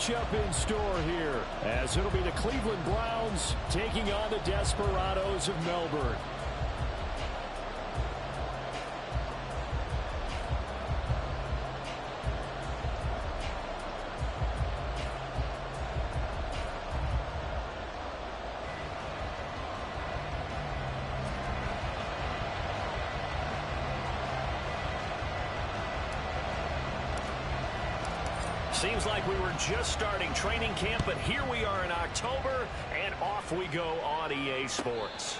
matchup in store here, as it'll be the Cleveland Browns taking on the Desperados of Melbourne. Seems like we were just starting training camp, but here we are in October, and off we go on EA Sports.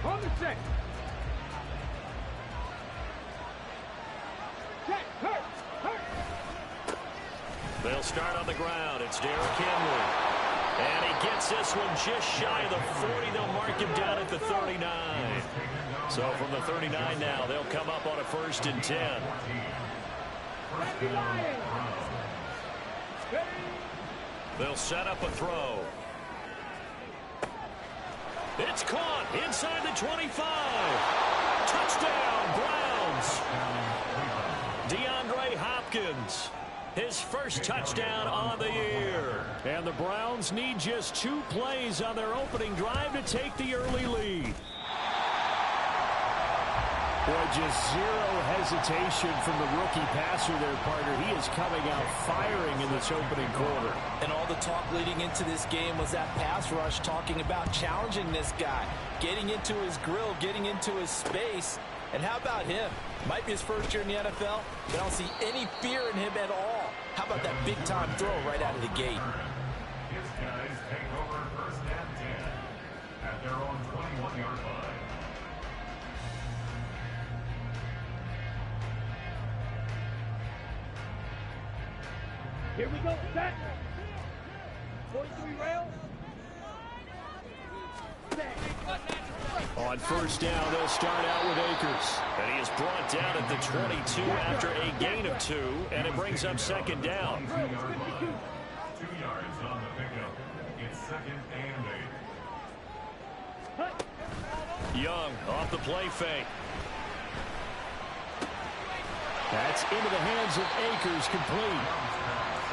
On the set. Set. Hurt. They'll start on the ground. It's Derrick Henry. And he gets this one just shy of the 40. They'll mark him down at the 39. So from the 39 now, they'll come up on a 1st and 10. They'll set up a throw. It's caught inside the 25. Touchdown, Browns. DeAndre Hopkins. His first touchdown on the year. And the Browns need just 2 plays on their opening drive to take the early lead. Boy, just zero hesitation from the rookie passer there, partner. He is coming out firing in this opening quarter. And all the talk leading into this game was that pass rush, talking about challenging this guy, getting into his grill, getting into his space. And how about him? Might be his first year in the NFL, but I don't see any fear in him at all. How about that big-time throw right out of the gate? His guys take over 1st and 10 at their own 21-yard line. Here we go. Set. 43 rail. Set. On 1st down, they'll start out with Akers. And he is brought down at the 22 after a gain of 2, and it brings up 2nd down. 2 yards on the pickup. It's 2nd and 8. Young off the play fake. That's into the hands of Akers, complete.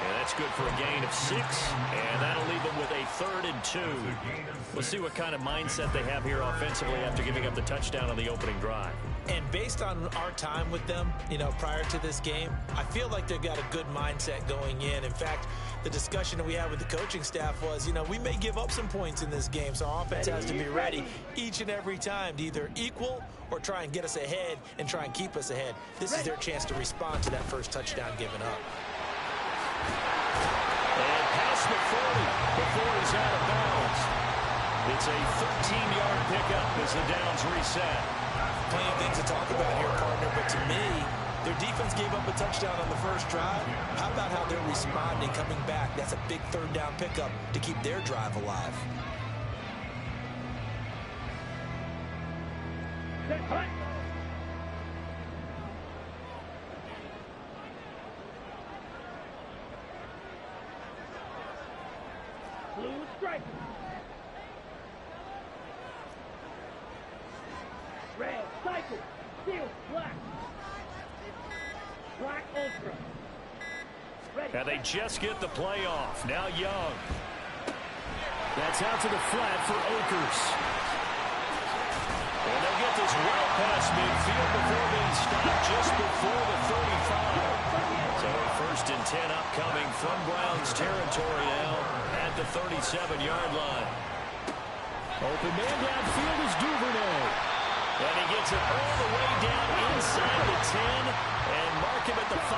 And that's good for a gain of 6, and that'll leave them with a 3rd and 2. We'll see what kind of mindset they have here offensively after giving up the touchdown on the opening drive. And based on our time with them, prior to this game, I feel like they've got a good mindset going in. In fact, the discussion that we had with the coaching staff was, we may give up some points in this game, so our offense has to be ready each and every time to either equal or try and get us ahead and try and keep us ahead. This is their chance to respond to that first touchdown given up. And past the 40 before he's out of bounds. It's a 13-yard pickup as the downs reset. Plenty of things to talk about here, partner, but to me, their defense gave up a touchdown on the first drive. How about how they're responding, coming back? That's a big 3rd down pickup to keep their drive alive. Blue stripe. Red cycle. Steel black. Black ultra. Red. And they just get the play off. Now Young. That's out to the flat for Akers. And they'll get this well past midfield before being stopped just before the 35. So a 1st and 10 upcoming from Browns territory now at the 37-yard line. Open man downfield is Duvernay. And he gets it all the way down inside the 10 and mark him at the 5.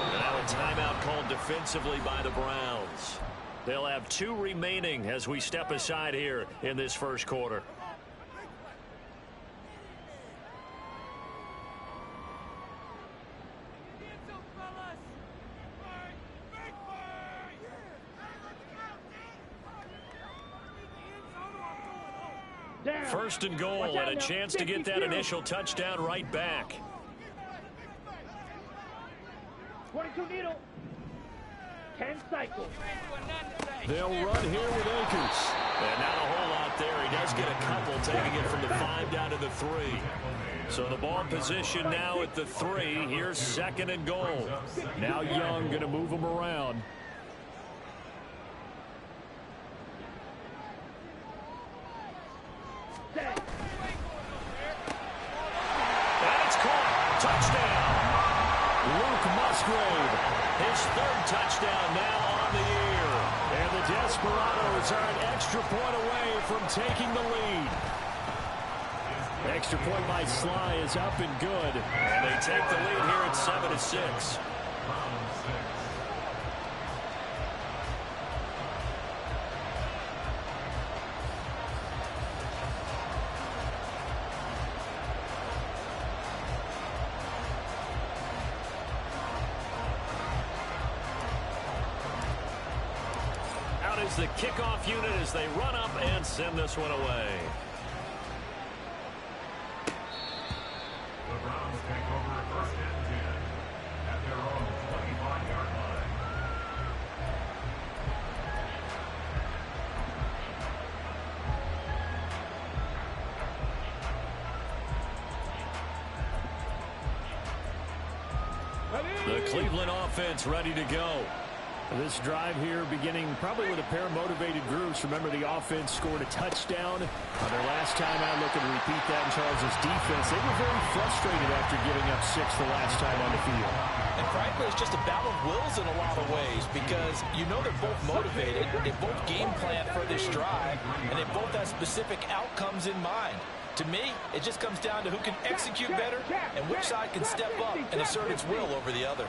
And now a timeout called defensively by the Browns. They'll have 2 remaining as we step aside here in this first quarter. Down. 1st and goal and a chance to get that initial touchdown right back. 22 needle. 10 cycle. They'll run here with Akers. And not a whole lot there. He does get a couple, taking it from the 5 down to the 3. So the ball position now at the 3. Here's 2nd and goal. Now Young going to move him around. And it's caught. Touchdown. Luke Musgrave. His 3rd touchdown now on the year. And the Desperados are an extra point away from taking the lead. Extra point by Sly is up and good. And they take the lead here at 7-6. Out is the kickoff unit as they run up and send this one away. The Browns take over 1st and 10 at their own 25-yard line. The Cleveland offense ready to go. This drive here beginning probably with a pair of motivated groups. Remember, the offense scored a touchdown on their last time out. Looking to repeat that in Charles' defense. They were very frustrated after giving up 6 the last time on the field. And frankly, it's just a battle of wills in a lot of ways because you know they're both motivated. They both game plan for this drive, and they both have specific outcomes in mind. To me, it just comes down to who can execute better and which side can step up and assert its will over the other.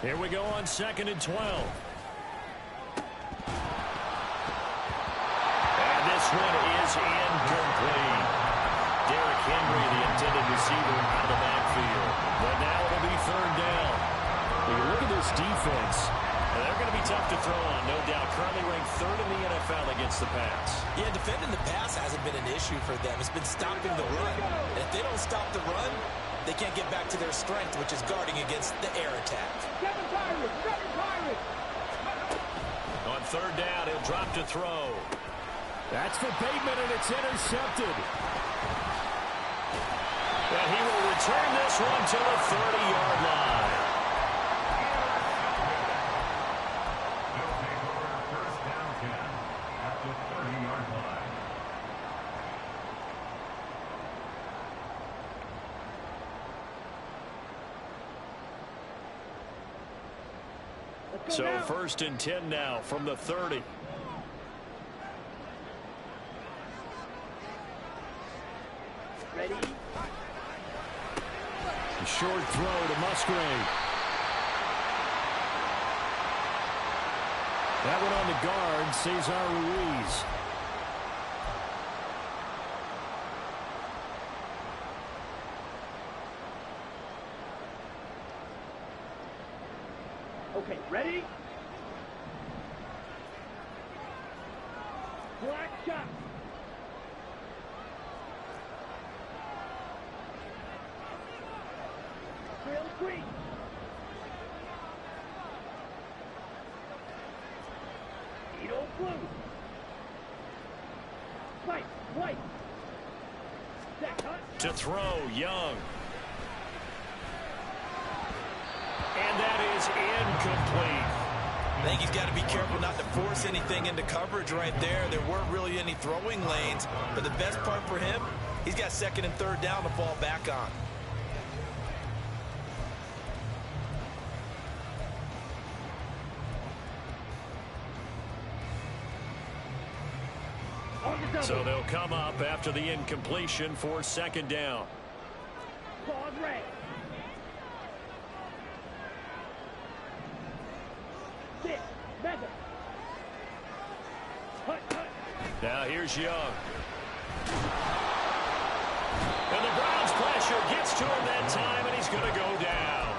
Here we go on 2nd and 12. And this one is incomplete. Derrick Henry, the intended receiver, out of the backfield. But now it'll be 3rd down. When you look at this defense, they're going to be tough to throw on, no doubt. Currently ranked 3rd in the NFL against the pass. Yeah, defending the pass hasn't been an issue for them. It's been stopping the run. And if they don't stop the run, they can't get back to their strength, which is guarding against the air attack. On 3rd down, he'll drop to throw. that's for Bateman, and it's intercepted. And he will return this one to the 30-yard line. They'll take over 1st down 10 at the 30-yard line. So 1st and 10 now from the 30. Ready? A short throw to Musgrave. That one on the guard, Cesar Ruiz. Okay, ready? Black shot. Trail green. Edo blue. White, white. Set, cut. To throw, Young. And that is incomplete. I think he's got to be careful not to force anything into coverage right there. There weren't really any throwing lanes, but the best part for him, he's got 2nd and 3rd down to fall back on. On the double. So they'll come up after the incompletion for 2nd down. Pause red. Sit. Method. Hut, hut. Now here's Young. And the Browns pressure gets to him that time, and he's going to go down.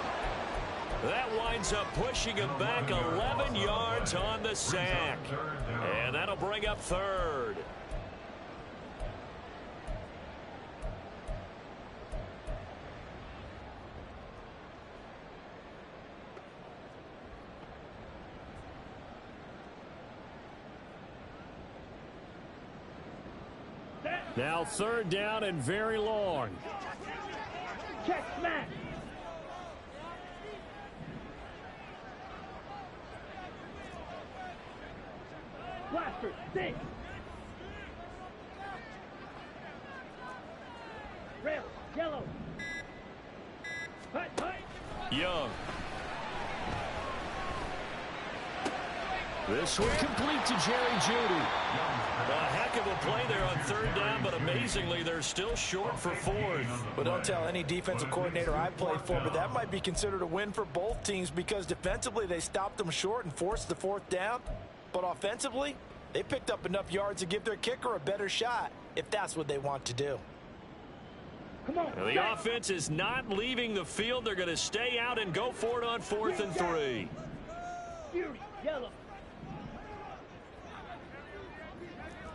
That winds up pushing him back 11 yards on the sack. And that'll bring up 3rd. Now 3rd down and very long. Check smash. Blaster, 6. Rail, yellow. Hut, hut. Young. This one complete to Jerry Jeudy. A heck of a play there on 3rd down, but amazingly, they're still short for 4th. But don't tell any defensive coordinator I played for, but that might be considered a win for both teams because defensively they stopped them short and forced the 4th down. But offensively, they picked up enough yards to give their kicker a better shot if that's what they want to do. Come on. Now, the offense is not leaving the field. They're going to stay out and go for it on 4th and 3. Fury, yellow.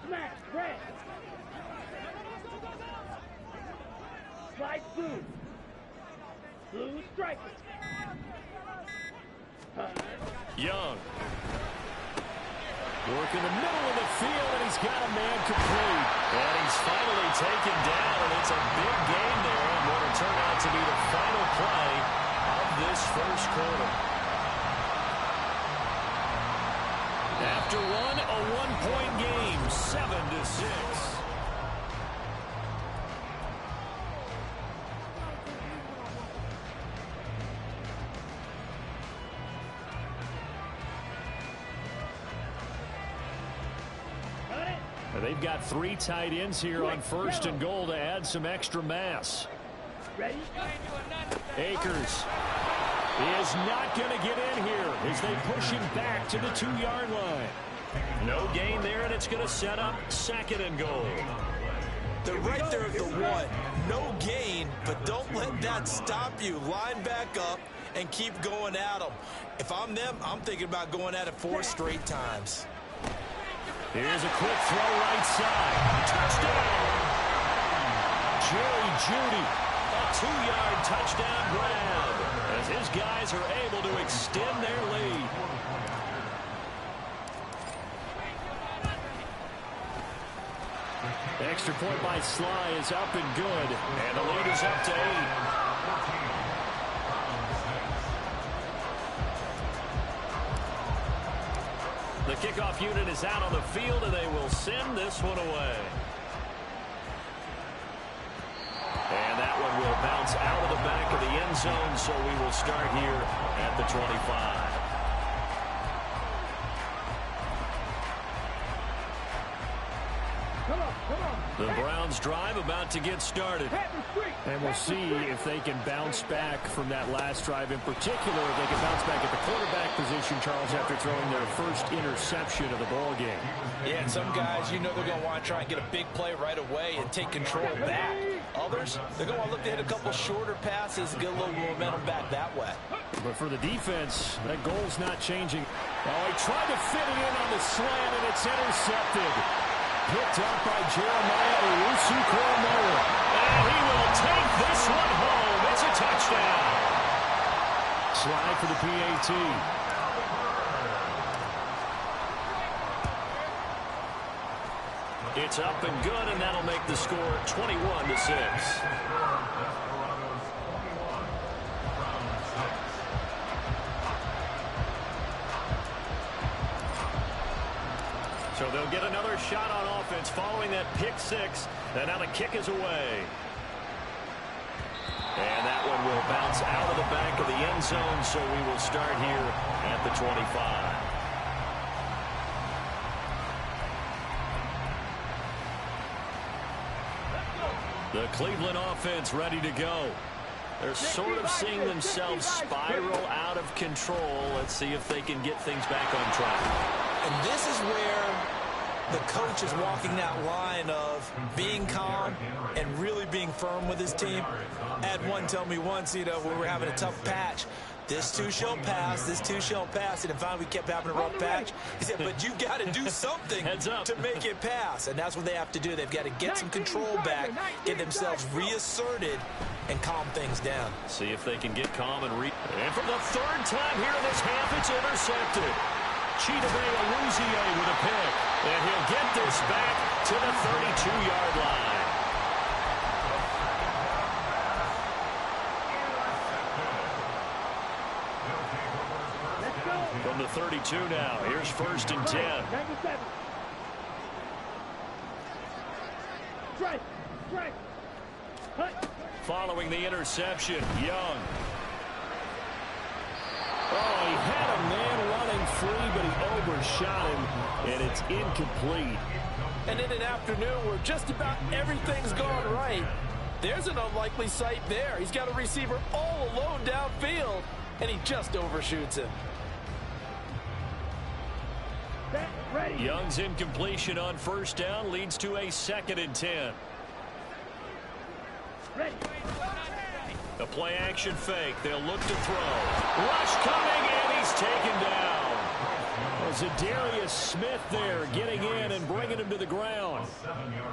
Smash, red. Slide blue. Blue striker. Young. Work in the middle of the field, and he's got a man complete. And he's finally taken down, and it's a big gain there on what will turn out to be the final play of this 1st quarter. After one, a 1-point game, 7-6. They've got 3 tight ends here on 1st and goal to add some extra mass. Ready? Akers is not going to get in here as they push him back to the 2-yard line. No gain there, and it's going to set up 2nd and goal. They're right there at the 1. No gain, but don't let that stop you. Line back up and keep going at them. If I'm them, I'm thinking about going at it 4 straight times. Here's a quick throw right side. Touchdown! Jerry Jeudy. A 2-yard touchdown grab as his guys are able to extend their lead. Extra point by Sly is up and good. And the lead is up to 8. The kickoff unit is out on the field, and they will send this one away. And that one will bounce out of the back of the end zone, so we will start here at the 25. Come on, come on. The Browns drive about to get started. And we'll see if they can bounce back from that last drive. In particular, if they can bounce back at the quarterback position, Charles, after throwing their first interception of the ball game. Yeah, and some guys, you know they're going to want to try and get a big play right away and take control back. Others, they're going to want to look to hit a couple shorter passes and get a little momentum back that way. But for the defense, that goal's not changing. Oh, he tried to fit it in on the slant, and it's intercepted. Picked up by Jeremiah Owusu-Koramoah. And he will take this one home. It's a touchdown. Slide for the PAT. It's up and good, and that'll make the score 21-6. So they'll get another shot on offense following that pick 6. And now the kick is away. And that one will bounce out of the back of the end zone, so we will start here at the 25. The Cleveland offense ready to go. They're sort of seeing themselves spiral out of control. Let's see if they can get things back on track. And this is where the coach is walking that line of being calm and really being firm with his team. I had one tell me once, you know, when we were having a tough patch, this too shall pass, this too shall pass. And finally we kept having a rough patch. He said, but you got to do something to make it pass. And that's what they have to do. They've got to get some control back, get themselves reasserted, and calm things down. See if they can get calm and for the 3rd time here in this half, it's intercepted. Chidobe Awuzie with a pick. And he'll get this back to the 32-yard line. Let's go. From the 32 now, here's 1st and 10. 97. Strike. Strike. Cut. Following the interception, Young. Oh, he had a man running free, but he overshot him, and it's incomplete. And in an afternoon where just about everything's gone right, there's an unlikely sight there. He's got a receiver all alone downfield, and he just overshoots him. Set. Ready. Young's incompletion on 1st down leads to a 2nd and 10. Ready. A play-action fake. They'll look to throw. Rush coming, and he's taken down. Zadarius Smith there getting in and bringing him to the ground.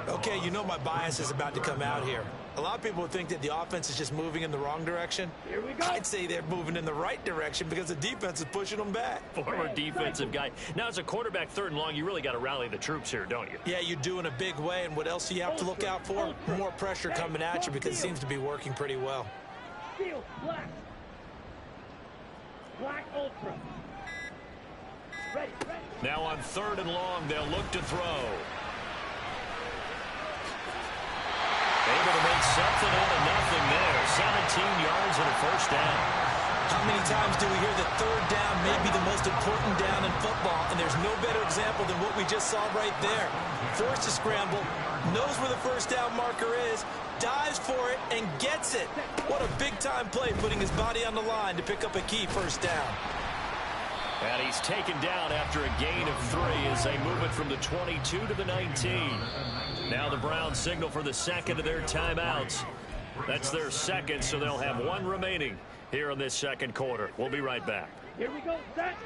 Okay, you know my bias is about to come out here. A lot of people would think that the offense is just moving in the wrong direction. Here we go. I'd say they're moving in the right direction because the defense is pushing them back. Former defensive guy. Now, as a quarterback 3rd and long, you really got to rally the troops here, don't you? Yeah, you do in a big way, and what else do you have to look out for? More pressure coming at you because it seems to be working pretty well. Steel. Black. Black Ultra. Ready. Ready. Now on 3rd and long, they'll look to throw. Able to make something out of nothing there. 17 yards and a 1st down. How many times do we hear that 3rd down may be the most important down in football, and there's no better example than what we just saw right there. Forced to scramble, knows where the 1st down marker is, dives for it, and gets it. What a big-time play, putting his body on the line to pick up a key 1st down. And he's taken down after a gain of 3 as they move it from the 22 to the 19. Now the Browns signal for the 2nd of their timeouts. That's their 2nd, so they'll have 1 remaining here in this 2nd quarter. We'll be right back. Here we go. Set.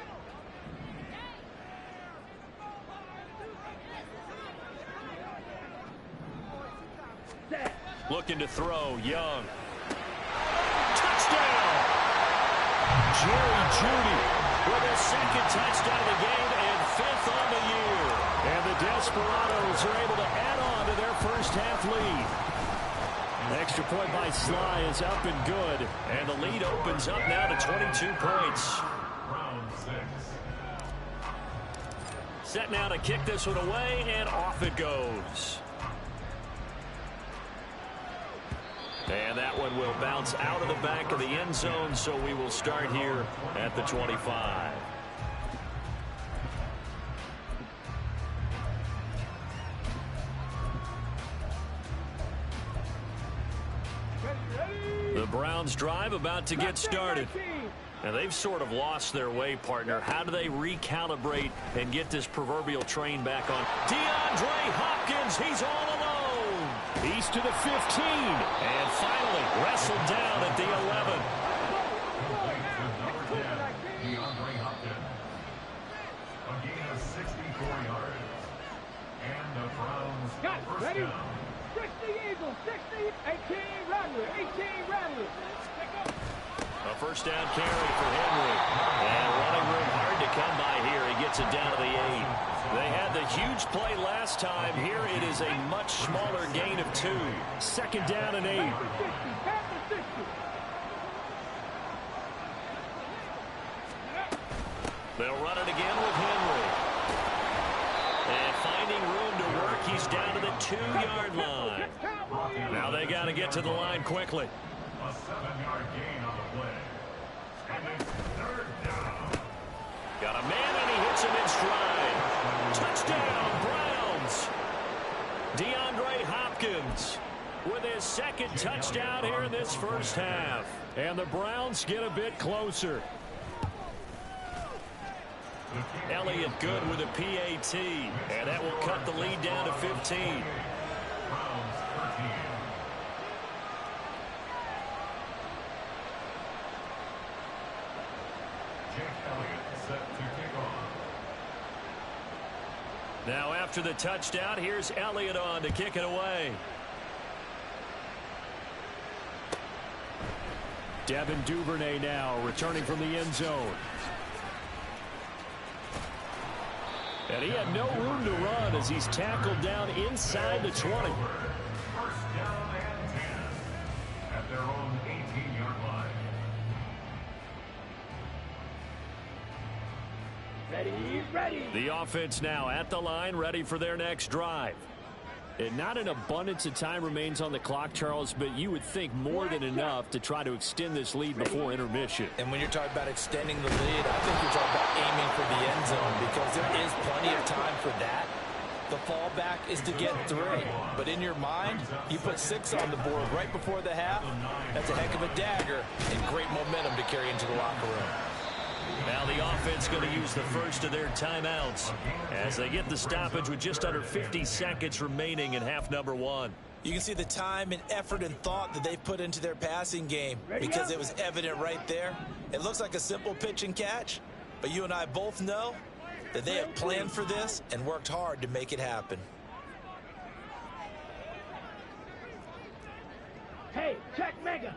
Set. Looking to throw, Young. Touchdown! Jerry Jeudy With his 2nd touchdown of the game and 5th on the year. and the Desperados are able to add on to their 1st half lead. An extra point by Sly is up and good. And the lead opens up now to 22 points. Round 6. Set now to kick this one away, and off it goes. And that one will bounce out of the back of the end zone, so we will start here at the 25. The Browns drive about to get started. And they've sort of lost their way, partner. How do they recalibrate and get this proverbial train back on? DeAndre Hopkins, he's all alone. He's to the 15. And finally wrestled down at the 11. Number 10, DeAndre Hopkins. A gain of 64 yards. And the Browns Got it. 1st Ready? down. 60 Eagles. 60. 18 Rattler. 18 Rattler. A 1st down carry for Henry. And running room hard to come by here. He gets it down to the 8. They had the huge play last time. Here it is a much smaller gain of 2. 2nd down and 8. Panther 60. Panther 60. They'll run it again with Henry. And finding room to work, he's down to the 2-yard line. Now they got to get to the line quickly. A 7-yard gain on the play. And it's 3rd down. Got a man, and he hits him in stride. Touchdown, Browns. DeAndre Hopkins with his 2nd touchdown here in this 1st half. And the Browns get a bit closer. Elliott good with a PAT. And that will cut the lead down to 15. Browns 13. Jake Elliott set to kick off. Now after the touchdown, here's Elliott on to kick it away. Devin Duvernay now returning from the end zone. And he had no room to run as he's tackled down inside the 20. First down and 10 at their own 18-yard line. Ready. The offense now at the line, ready for their next drive. And not an abundance of time remains on the clock, Charles, but you would think more than enough to try to extend this lead before intermission. And when you're talking about extending the lead, I think you're talking about aiming for the end zone because there is plenty of time for that. The fallback is to get 3. But in your mind, you put 6 on the board right before the half. That's a heck of a dagger and great momentum to carry into the locker room. Now the offense going to use the first of their timeouts as they get the stoppage with just under 50 seconds remaining in half number 1. You can see the time and effort and thought that they've put into their passing game because it was evident right there. It looks like a simple pitch and catch, but you and I both know that they have planned for this and worked hard to make it happen. Hey, check mega.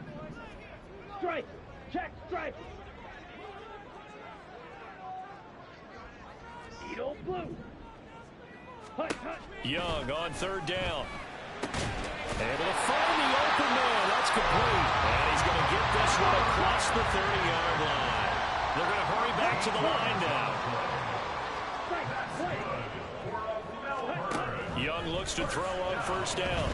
Strike. Check strike. Edo blue. Hut. Young on third down. Able to find the open man. That's complete. And he's going to get this one across the 30-yard line. They're going to hurry back to the line now. Young looks to throw on first down.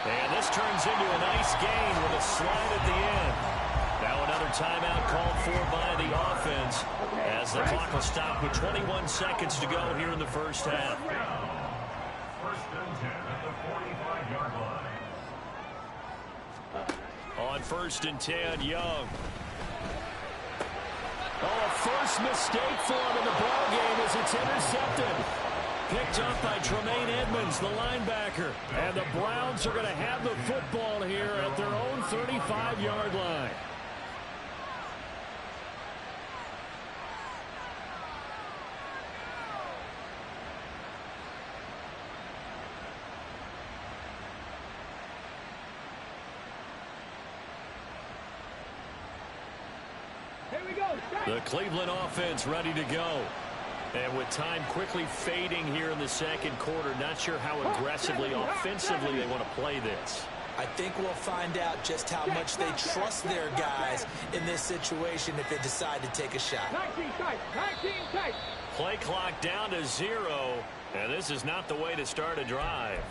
And this turns into a nice gain with a slide at the end. Now another timeout called for by the offense as the clock will stop with 21 seconds to go here in the first half. First and 10 at the 45-yard line. On first and 10, Young. Oh, a first mistake for him in the ball game as it's intercepted. Picked up by Tremaine Edmonds, the linebacker. And the Browns are going to have the football here at their own 35-yard line. The Cleveland offense ready to go. And with time quickly fading here in the second quarter, not sure how aggressively, offensively they want to play this. I think we'll find out just how much they trust their guys in this situation if they decide to take a shot. 19 tight. Play clock down to 0, and this is not the way to start a drive.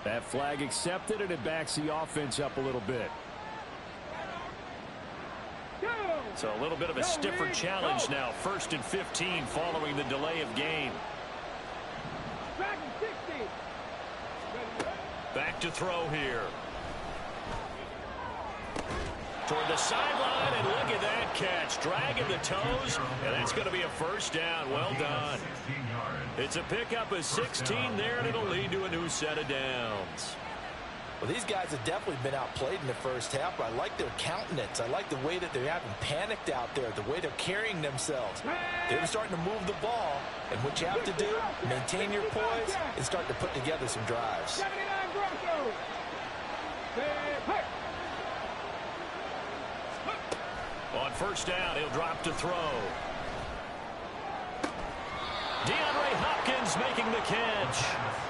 That flag accepted, and it backs the offense up a little bit. So a little bit of a stiffer challenge now. First and 15 following the delay of game. Back to throw here. Toward the sideline, and look at that catch. Dragging the toes, and that's going to be a first down. Well done. It's a pickup of 16 there, and it'll lead to a new set of downs. Well, these guys have definitely been outplayed in the first half, but I like their countenance. I like the way that they haven't panicked out there, the way they're carrying themselves. They're starting to move the ball, and what you have to do, maintain your poise and start to put together some drives. On first down, he'll drop to throw. DeAndre Hopkins making the catch.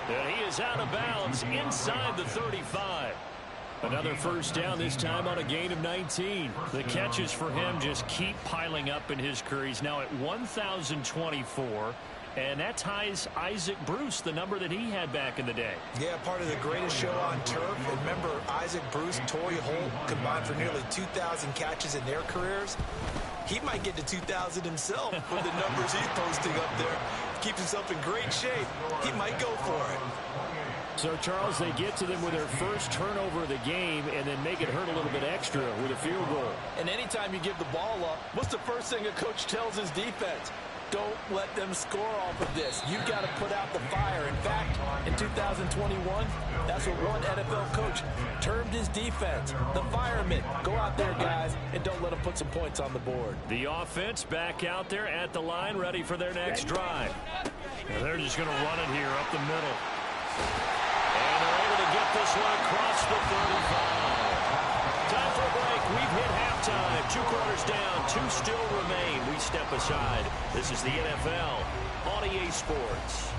And he is out of bounds inside the 35. Another first down, this time on a gain of 19. The catches for him just keep piling up in his career. He's now at 1,024. And that ties Isaac Bruce, the number that he had back in the day. Yeah, part of the greatest show on turf. And remember, Isaac Bruce, Torrey Holt combined for nearly 2,000 catches in their careers. He might get to 2,000 himself with the numbers he's posting up there. Keeps himself in great shape. He might go for it. So, Charles, they get to them with their first turnover of the game and then make it hurt a little bit extra with a field goal. And anytime you give the ball up, what's the first thing a coach tells his defense? Don't let them score off of this. You've got to put out the fire. In fact, in 2021, that's what one NFL coach termed his defense. The firemen. Go out there, guys, and don't let them put some points on the board. The offense back out there at the line, ready for their next drive. And they're just going to run it here up the middle. And they're able to get this one across the 35. Time for a break. We've hit halftime. halftime. 2 quarters down, 2 still remain. We step aside. This is the NFL on EA Sports.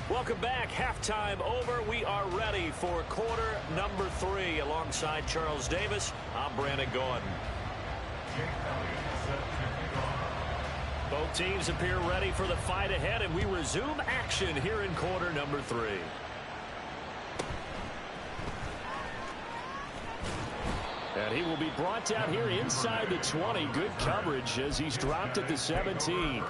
Welcome back. Halftime over. We are ready for quarter number 3. Alongside Charles Davis, I'm Brandon Gordon. Both teams appear ready for the fight ahead, and we resume action here in quarter number 3. And he will be brought down here inside the 20. Good coverage as he's dropped at the 17.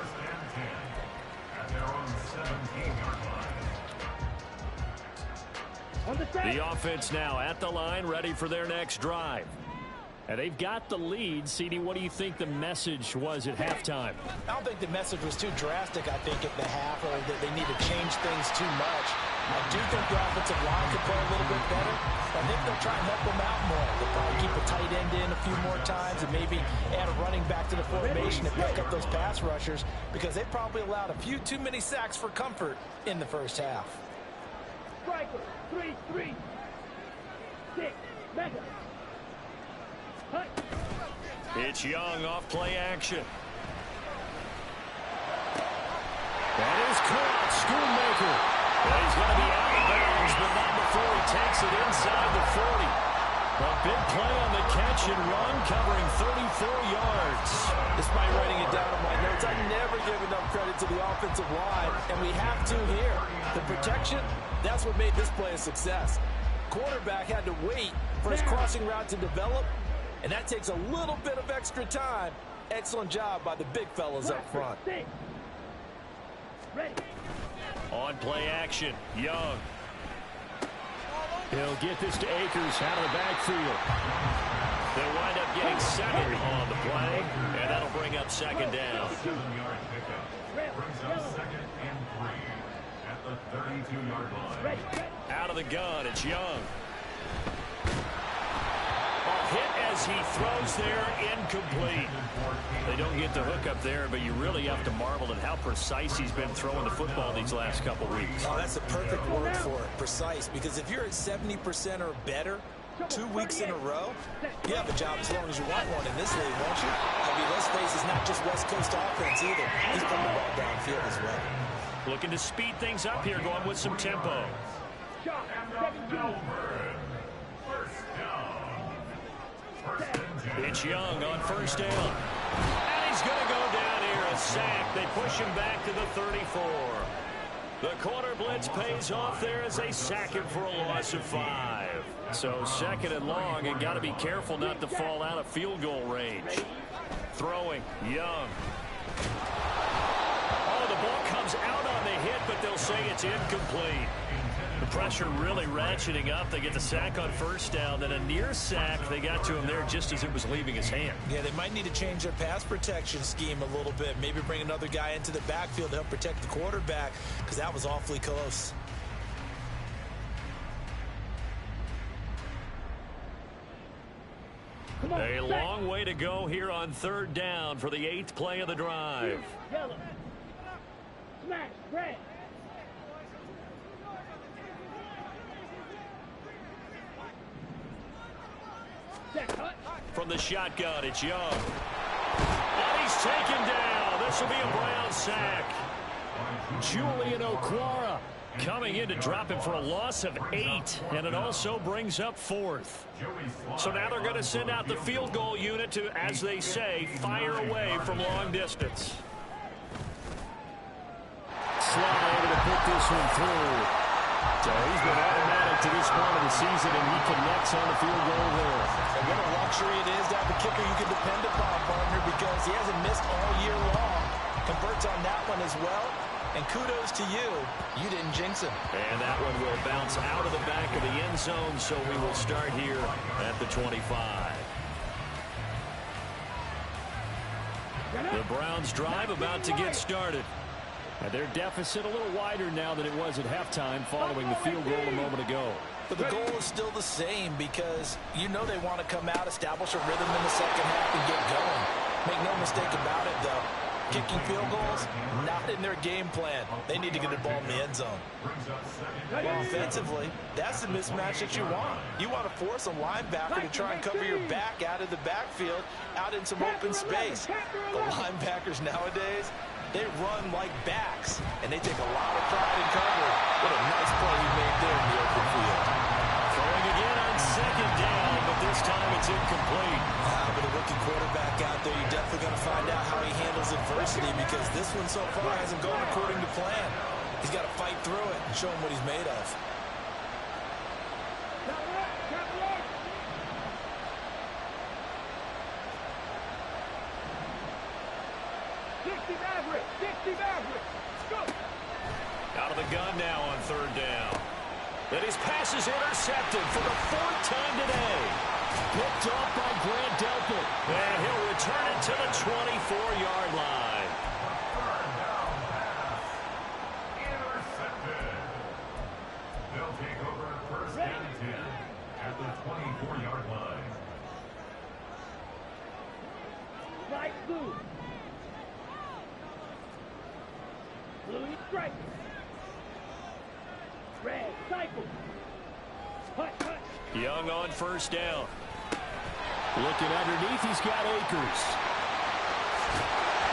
The offense now at the line, ready for their next drive. And they've got the lead. CD, what do you think the message was at halftime? I don't think the message was too drastic, I think, at the half, or that they need to change things too much. I do think the offensive line could play a little bit better. I think they'll try and help them out more. They'll probably keep a tight end in a few more times and maybe add a running back to the formation and pick up those pass rushers, because they probably allowed a few too many sacks for comfort in the first half. Striker, 3-3. 6, mega. Hut. It's Young off play action. That is caught. Schoonmaker. Well, he's going to be out of bounds, but not before he takes it inside the 40. A big play on the catch and run, covering 34 yards. Despite writing it down on my notes, I never give enough credit to the offensive line, and we have to here. The protection, that's what made this play a success. Quarterback had to wait for his crossing route to develop, and that takes a little bit of extra time. Excellent job by the big fellas up front. Ready. On play action, Young. He'll get this to Akers out of the backfield. They'll wind up getting 7 on the play, and that'll bring up second down. 7-yard pickup. Brings up 2nd and 3 at the 32-yard line. Out of the gun, it's Young. A hit as he throws there, incomplete. They don't get the hook up there, but you really have to marvel at how precise he's been throwing the football these last couple weeks. Oh, that's a perfect word for it, precise, because if you're at 70% or better 2 weeks in a row, you have a job as long as you want one in this league, won't you? I mean, let's face it, it's not just West Coast offense either. He's putting the ball downfield as well. Looking to speed things up here, going with some tempo. It's Young on first down. And he's going to go down here, a sack. They push him back to the 34. The corner blitz pays off there as they sack him for a loss of 5. So 2nd and long, and got to be careful not to fall out of field goal range. Throwing, Young. Oh, the ball comes out on the hit, but they'll say it's incomplete. The pressure really ratcheting up. They get the sack on first down, then a near sack. They got to him there just as it was leaving his hand. Yeah, they might need to change their pass protection scheme a little bit. Maybe bring another guy into the backfield to help protect the quarterback, because that was awfully close. A long way to go here on 3rd down for the 8th play of the drive. Yellow. Smash. Red. From the shotgun, it's Young. And he's taken down. This will be a Brown sack. Julian Okwara coming in to drop him for a loss of 8, and it also brings up 4th. So now they're going to send out the field goal unit to, as they say, fire away from long distance. Slaughter able to put this one through. So he's been automatic to this point of the season, and he connects on the field goal there. And what a luxury it is to have a kicker you can depend upon, partner, because he hasn't missed all year long. Converts on that one as well. And kudos to you. You didn't jinx him. And that one will bounce out of the back of the end zone, so we will start here at the 25. The Browns drive about to get started. And their deficit a little wider now than it was at halftime following the field goal a moment ago. But the goal is still the same because you know they want to come out, establish a rhythm in the second half, and get going. Make no mistake about it, though. Kicking field goals, not in their game plan. They need to get the ball in the end zone. Well, offensively, that's the mismatch that you want. You want to force a linebacker to try and cover your back out of the backfield, out in some open space. The linebackers nowadays, they run like backs, and they take a lot of pride in coverage. What a nice play he made there in the open field. Throwing again on second down, but this time it's incomplete. With a rookie quarterback out there, you're definitely going to find out how he handles adversity because this one so far hasn't gone according to plan. He's got to fight through it and show him what he's made of. Out of the gun now on third down. And his pass is intercepted for the fourth time today. Picked off by Grant Delpit. And he'll return it to the 24-yard line. Third down pass. Intercepted. They'll take over first and 10 at the 24-yard line. Light blue. Blue strike. Red cycle. Hut, hut. Young on first down. Looking underneath, he's got Akers.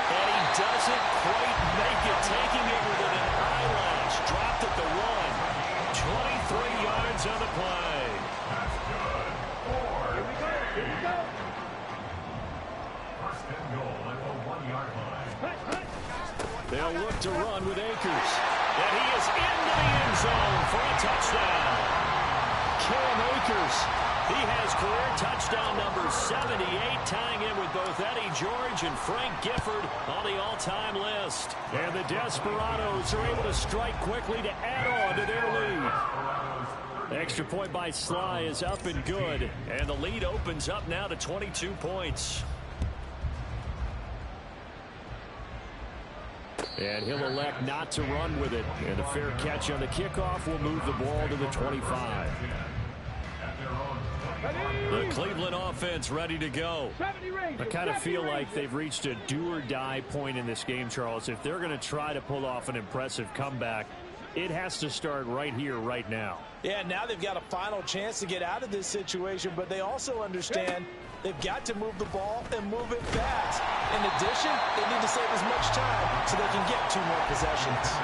And he doesn't quite make it, taking it with an eyelash. Dropped at the 1. 23 yards on the play. That's good. Here we go. Here we go. First and goal at the 1-yard line. Hut, hut. They'll look to run with Akers. And he is into the end zone for a touchdown. Cam Akers. He has career touchdown number 78, tying in with both Eddie George and Frank Gifford on the all-time list. And the Desperados are able to strike quickly to add on to their lead. Extra point by Sly is up and good. And the lead opens up now to 22 points. And he'll elect not to run with it. And a fair catch on the kickoff will move the ball to the 25. The Cleveland offense ready to go. I kind of feel like they've reached a do-or-die point in this game, Charles. If they're going to try to pull off an impressive comeback, it has to start right here, right now. Yeah, now they've got a final chance to get out of this situation, but they also understand they've got to move the ball and move it fast. In addition, they need to save as much time so they can get 2 more possessions.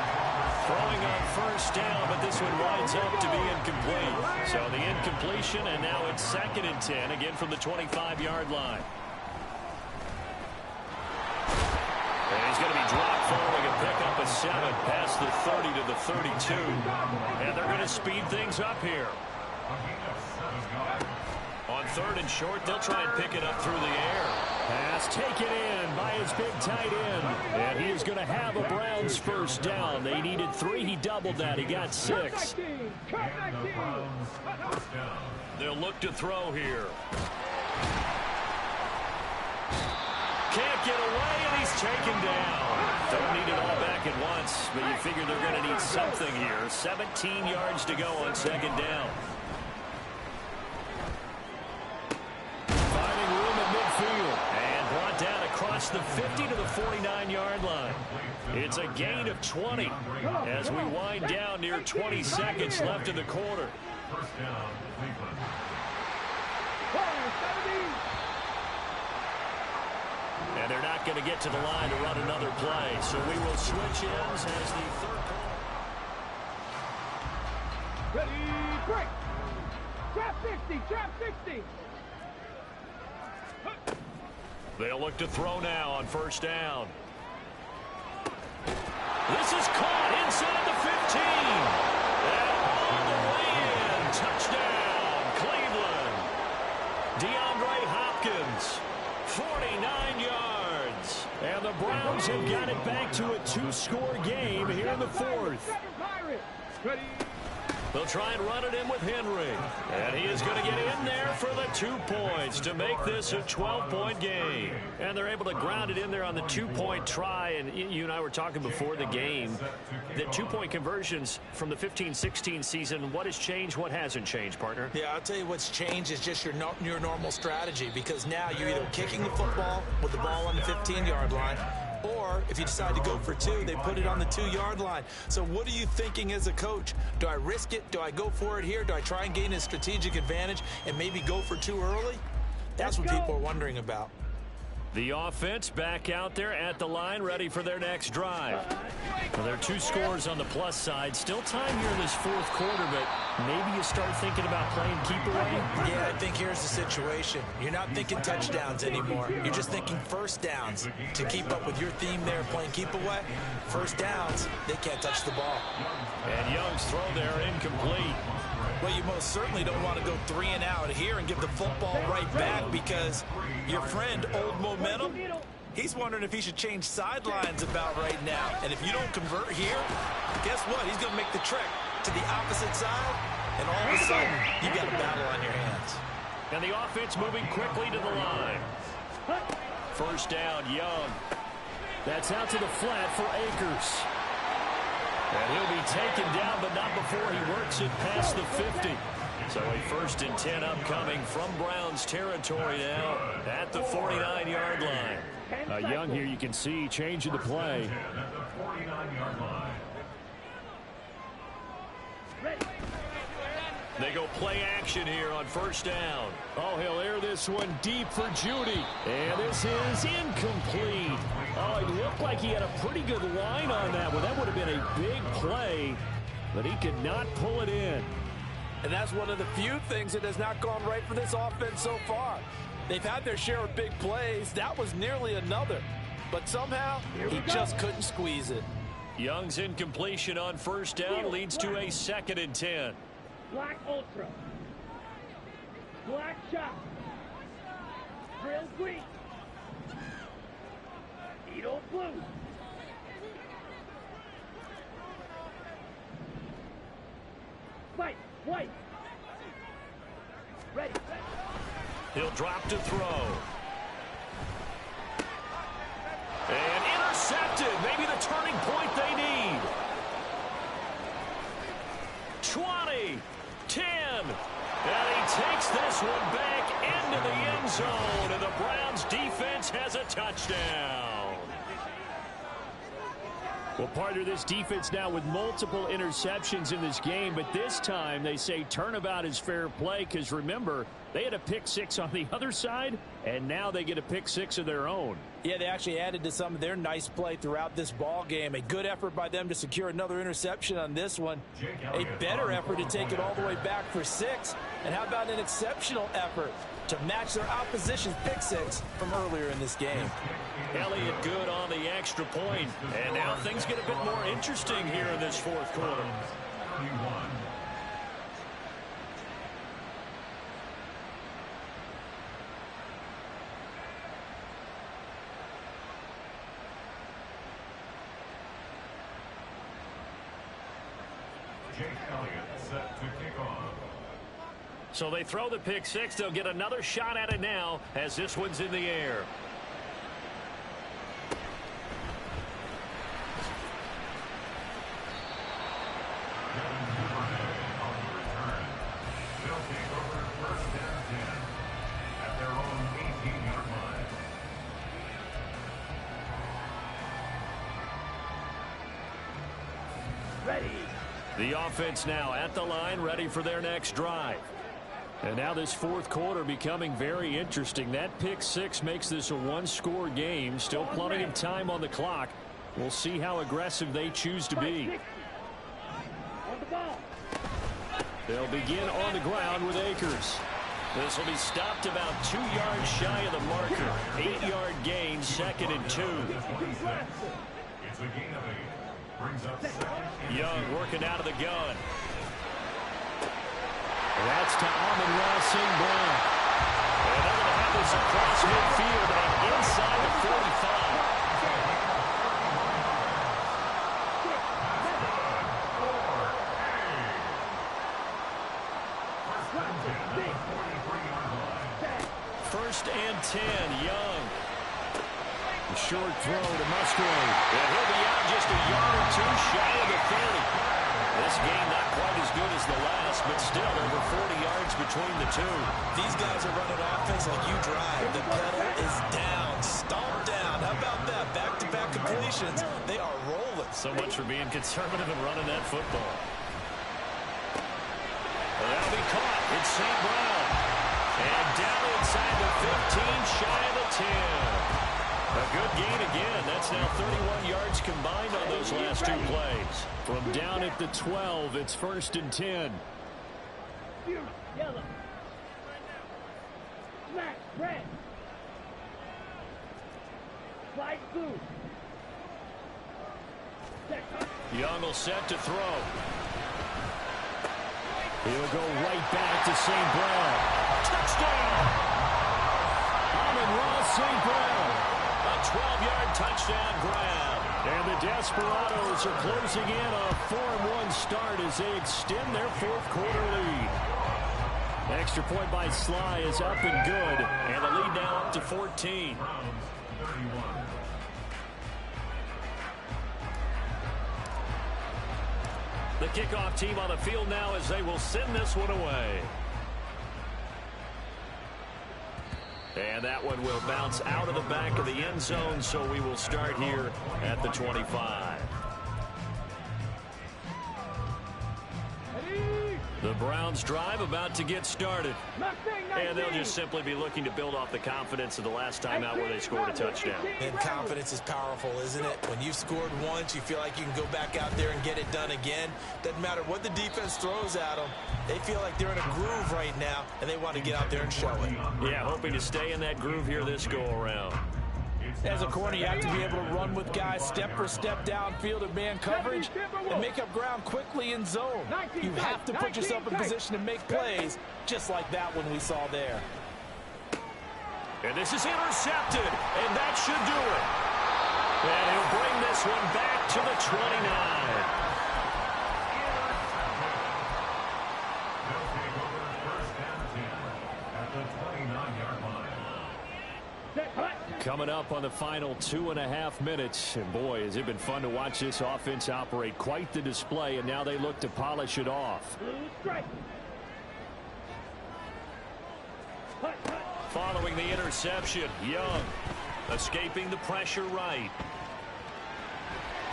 Throwing on first down, but this one winds up to be incomplete. So the incompletion, and now it's 2nd and 10, again from the 25-yard line. And he's going to be dropped following a pickup of 7 past the 30 to the 32. And they're going to speed things up here. On 3rd and short, they'll try and pick it up through the air. Pass taken in by his big tight end. And he is going to have a Browns first down. They needed 3. He doubled that. He got 6. They'll look to throw here. Can't get away, and he's taken down. Don't need it all back at once, but you figure they're going to need something here. 17 yards to go on 2nd down. Finding room at midfield. And brought down across the 50 to the 49-yard line. It's a gain of 20 as we wind down near 20 seconds left in the quarter. First down, Cleveland. And they're not going to get to the line to run another play, so we will switch ends as the 3rd quarter. Ready, break. Trap 60, trap 60. They'll look to throw now on first down. This is caught inside the 15. And all the way in. Touchdown, Cleveland. DeAndre Hopkins, 49 yards. And the Browns have got it back to a 2-score game here in the 4th. Ready, They'll try and run it in with Henry. And he is going to get in there for the 2 points to make this a 12-point game. And they're able to ground it in there on the 2-point try. And you and I were talking before the game that 2-point conversions from the 15-16 season, what has changed, what hasn't changed, partner? Yeah, I'll tell you what's changed is just your normal strategy, because now you're either kicking the football with the ball on the 15-yard line, or if you decide to go for 2, they put it on the 2-yard line. So what are you thinking as a coach? Do I risk it? Do I go for it here? Do I try and gain a strategic advantage and maybe go for 2 early? That's what people are wondering about. The offense back out there at the line, ready for their next drive. Well, there are 2 scores on the plus side. Still time here in this 4th quarter, but maybe you start thinking about playing keep away? Yeah, I think here's the situation. You're not thinking touchdowns anymore. You're just thinking first downs. To keep up with your theme there, playing keep away, first downs, they can't touch the ball. And Young's throw there incomplete. Well, you most certainly don't want to go 3 and out here and give the football right back, because your friend, Old Momentum, he's wondering if he should change sidelines about right now. And if you don't convert here, guess what? He's going to make the trek to the opposite side, and all of a sudden, you've got a battle on your hands. And the offense moving quickly to the line. First down, Young. That's out to the flat for Akers. And he'll be taken down, but not before he works it past the 50. So a 1st and 10 upcoming from Browns territory now at the 49-yard line. Young here, you can see, changing the play. At the 49-yard line. They go play action here on first down. Oh, he'll air this one deep for Judy. And this is incomplete. Oh, it looked like he had a pretty good line on that one. That would have been a big play, but he could not pull it in. And that's one of the few things that has not gone right for this offense so far. They've had their share of big plays. That was nearly another. But somehow, he just couldn't squeeze it. Young's incompletion on first down leads to a 2nd and 10. Black Ultra. Black Shot. Drill Green. Edo Blue. Fight. White. Ready. He'll drop to throw. And intercepted. Maybe the turning point they need. 20. 10. And he takes this one back into the end zone. And the Browns defense has a touchdown. Well, partner, this defense now with multiple interceptions in this game, but this time they say turnabout is fair play, because remember, they had a pick 6 on the other side, and now they get a pick 6 of their own. Yeah, they actually added to some of their nice play throughout this ball game. A good effort by them to secure another interception on this one. A better effort to take it all the way back for 6. And how about an exceptional effort to match their opposition's pick 6 from earlier in this game? Elliott good on the extra point. And now things get a bit more interesting here in this 4th quarter. 31. Jake Elliott set to kick off. So they throw the pick 6. They'll get another shot at it now as this one's in the air. The offense now at the line, ready for their next drive. And now this 4th quarter becoming very interesting. That pick 6 makes this a 1-score game. Still plenty of time on the clock. We'll see how aggressive they choose to be. They'll begin on the ground with Akers. This will be stopped about 2 yards shy of the marker. 8-yard gain, 2nd and 2. It's a gain of 8. Brings up 2nd. Young working out of the gun. That's to Amon-Ra St. Brown. And they're going to have this across midfield and inside the 45. First and 10, Young. A short throw to Musgrave. And he'll be out just a yard or two shy of the 30. This game not quite as good as the last, but still over 40 yards between the two. These guys are running offense like you drive. The pedal is down, stomped down. How about that? Back-to-back completions. They are rolling. So much for being conservative and running that football. That'll be caught. It's St. Brown. And down inside the 15, shy of the 10. A good gain again. That's now 31 yards combined on those last two plays. From down at the 12, it's first and 10. Yellow. Black, red. White, blue. Young will set to throw. He'll go right back to St. Brown. Touchdown! Amon-Ra St. Brown. A 12-yard touchdown grab. And the Desperados are closing in on a 4-1 start as they extend their fourth quarter lead. Extra point by Sly is up and good. And the lead now up to 14. The kickoff team on the field now as they will send this one away. And that one will bounce out of the back of the end zone, so we will start here at the 25. The Browns drive about to get started. And they'll just simply be looking to build off the confidence of the last time out where they scored a touchdown. And confidence is powerful, isn't it? When you've scored once, you feel like you can go back out there and get it done again. Doesn't matter what the defense throws at them. They feel like they're in a groove right now, and they want to get out there and show it. Yeah, hoping to stay in that groove here this go-around. As a corner, you have to be able to run with guys step for step downfield in man coverage and make up ground quickly in zone. You have to put yourself in position to make plays, just like that one we saw there. And this is intercepted, and that should do it. And he'll bring this one back to the 29. Coming up on the final 2.5 minutes. And boy, has it been fun to watch this offense operate. Quite the display, and now they look to polish it off. Following the interception, Young escaping the pressure right.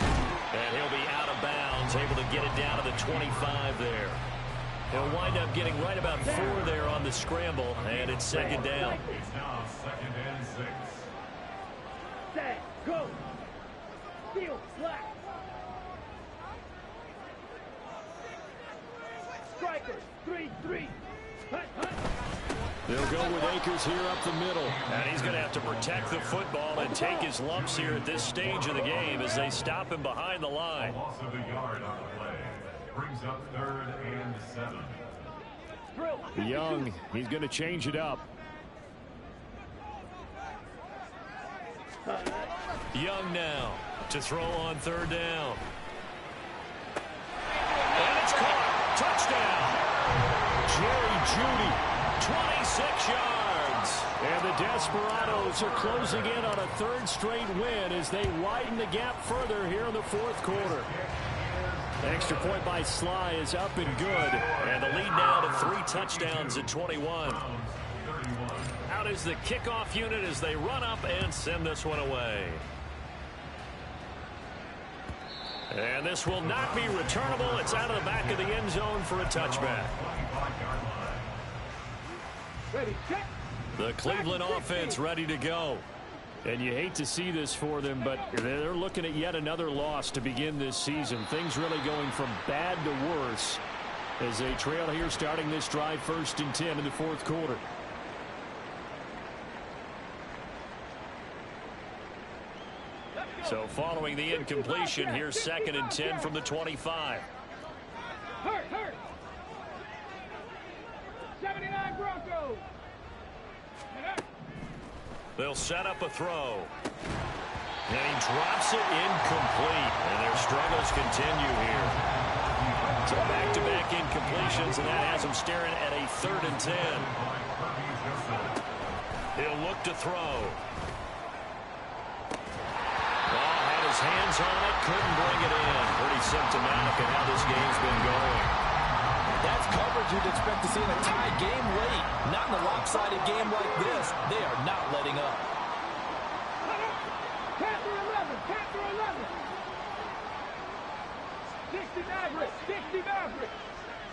And he'll be out of bounds, able to get it down to the 25 there. He'll wind up getting right about 4 there on the scramble, and it's second down. It's now second and 6. Set, go. Steel, black. Strikers, 3-3. Hut, hut. They'll go with Akers here up the middle. And he's going to have to protect the football and take his lumps here at this stage of the game as they stop him behind the line. Loss of a yard on the play. Brings up 3rd and 7. Young, he's going to change it up. Young now to throw on 3rd down. And it's caught. Touchdown. Jerry Jeudy. 26 yards. And the Desperados are closing in on a 3rd straight win as they widen the gap further here in the 4th quarter. Extra point by Sly is up and good. And the lead now to 3 touchdowns at 21. Out is the kickoff unit as they run up and send this one away. And this will not be returnable. It's out of the back of the end zone for a touchback. Ready, check. The Cleveland offense ready to go. And you hate to see this for them, but they're looking at yet another loss to begin this season. Things really going from bad to worse as they trail here starting this drive 1st and 10 in the 4th quarter. So following the incompletion, here's 2nd and 10 from the 25. Hurt. 79 Broncos. They'll set up a throw. And he drops it incomplete. And their struggles continue here. So back-to-back incompletions, and that has him staring at a 3rd and 10. He'll look to throw. Well, had his hands on it, couldn't bring it in. Pretty symptomatic of how this game's been going. That's coverage you'd expect to see in a tie game late. Not in a lopsided game like this. They are not letting up. Panther 11, Panther 11. 60 Mavericks, 60 Mavericks.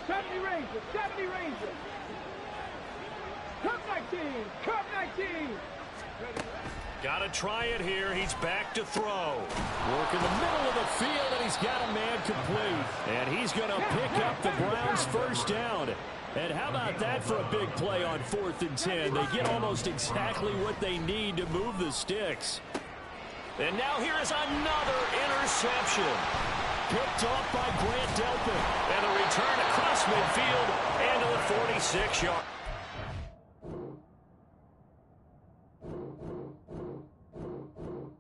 70 Rangers, 70 Rangers. Cup 19, Cup 19. Got to try it here. He's back to throw. Work in the middle of the field, and he's got a man complete. And he's going to pick up the Browns' first down. And how about that for a big play on 4th and 10? They get almost exactly what they need to move the sticks. And now here is another interception. Picked off by Grant Delpit. And a return across midfield and to the 46-yard.